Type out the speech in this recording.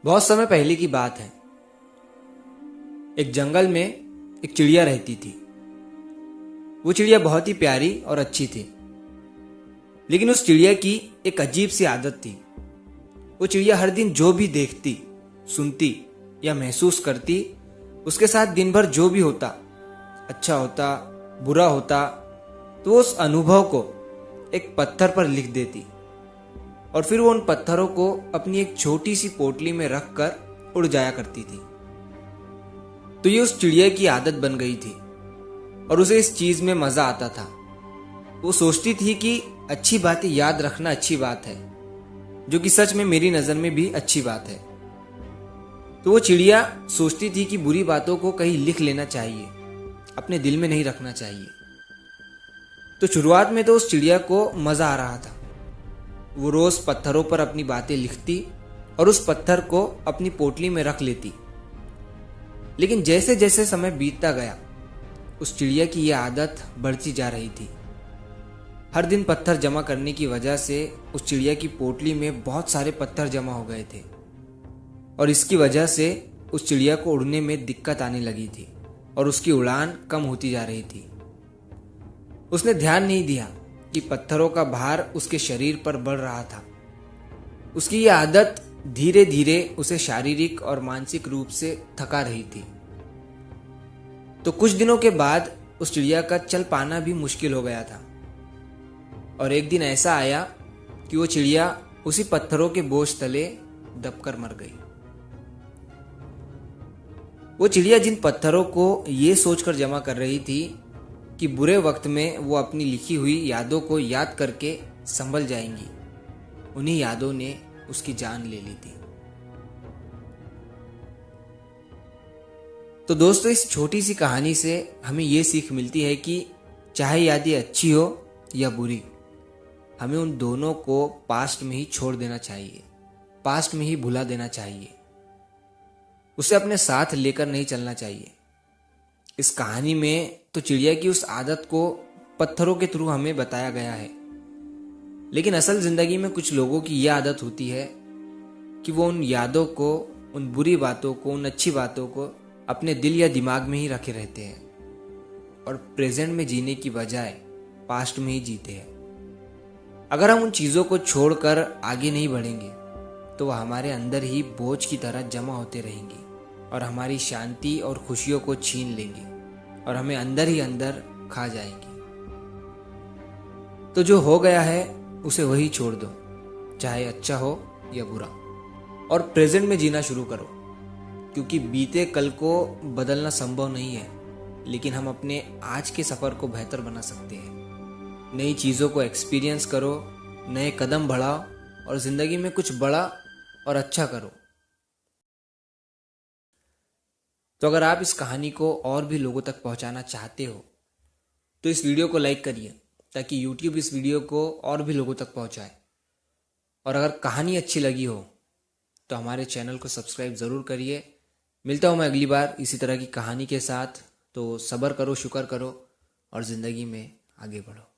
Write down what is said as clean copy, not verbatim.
बहुत समय पहले की बात है। एक जंगल में एक चिड़िया रहती थी। वो चिड़िया बहुत ही प्यारी और अच्छी थी, लेकिन उस चिड़िया की एक अजीब सी आदत थी। वो चिड़िया हर दिन जो भी देखती, सुनती या महसूस करती, उसके साथ दिन भर जो भी होता, अच्छा होता, बुरा होता, तो वो उस अनुभव को एक पत्थर पर लिख देती और फिर वो उन पत्थरों को अपनी एक छोटी सी पोटली में रखकर उड़ जाया करती थी। तो ये उस चिड़िया की आदत बन गई थी और उसे इस चीज में मजा आता था। वो सोचती थी कि अच्छी बातें याद रखना अच्छी बात है, जो कि सच में मेरी नजर में भी अच्छी बात है। तो वो चिड़िया सोचती थी कि बुरी बातों को कहीं लिख लेना चाहिए, अपने दिल में नहीं रखना चाहिए। तो शुरुआत में तो उस चिड़िया को मजा आ रहा था। वो रोज पत्थरों पर अपनी बातें लिखती और उस पत्थर को अपनी पोटली में रख लेती। लेकिन जैसे जैसे समय बीतता गया, उस चिड़िया की यह आदत बढ़ती जा रही थी। हर दिन पत्थर जमा करने की वजह से उस चिड़िया की पोटली में बहुत सारे पत्थर जमा हो गए थे और इसकी वजह से उस चिड़िया को उड़ने में दिक्कत आने लगी थी और उसकी उड़ान कम होती जा रही थी। उसने ध्यान नहीं दिया कि पत्थरों का भार उसके शरीर पर बढ़ रहा था। उसकी यह आदत धीरे धीरे उसे शारीरिक और मानसिक रूप से थका रही थी। तो कुछ दिनों के बाद उस चिड़िया का चल पाना भी मुश्किल हो गया था और एक दिन ऐसा आया कि वो चिड़िया उसी पत्थरों के बोझ तले दबकर मर गई। वो चिड़िया जिन पत्थरों को ये सोचकर जमा कर रही थी कि बुरे वक्त में वो अपनी लिखी हुई यादों को याद करके संभल जाएंगी, उन्हीं यादों ने उसकी जान ले ली थी। तो दोस्तों, इस छोटी सी कहानी से हमें ये सीख मिलती है कि चाहे यादें अच्छी हो या बुरी, हमें उन दोनों को पास्ट में ही छोड़ देना चाहिए, पास्ट में ही भुला देना चाहिए, उसे अपने साथ लेकर नहीं चलना चाहिए। इस कहानी में तो चिड़िया की उस आदत को पत्थरों के थ्रू हमें बताया गया है, लेकिन असल जिंदगी में कुछ लोगों की यह आदत होती है कि वो उन यादों को, उन बुरी बातों को, उन अच्छी बातों को अपने दिल या दिमाग में ही रखे रहते हैं और प्रेजेंट में जीने की बजाय पास्ट में ही जीते हैं। अगर हम उन चीज़ों को छोड़कर आगे नहीं बढ़ेंगे तो वह हमारे अंदर ही बोझ की तरह जमा होते रहेंगे और हमारी शांति और खुशियों को छीन लेंगे और हमें अंदर ही अंदर खा जाएंगे। तो जो हो गया है उसे वही छोड़ दो, चाहे अच्छा हो या बुरा, और प्रेजेंट में जीना शुरू करो, क्योंकि बीते कल को बदलना संभव नहीं है, लेकिन हम अपने आज के सफर को बेहतर बना सकते हैं। नई चीज़ों को एक्सपीरियंस करो, नए कदम बढ़ाओ और जिंदगी में कुछ बड़ा और अच्छा करो। तो अगर आप इस कहानी को और भी लोगों तक पहुंचाना चाहते हो तो इस वीडियो को लाइक करिए, ताकि YouTube इस वीडियो को और भी लोगों तक पहुंचाए। और अगर कहानी अच्छी लगी हो तो हमारे चैनल को सब्सक्राइब ज़रूर करिए। मिलता हूँ मैं अगली बार इसी तरह की कहानी के साथ। तो सब्र करो, शुक्र करो और ज़िंदगी में आगे बढ़ो।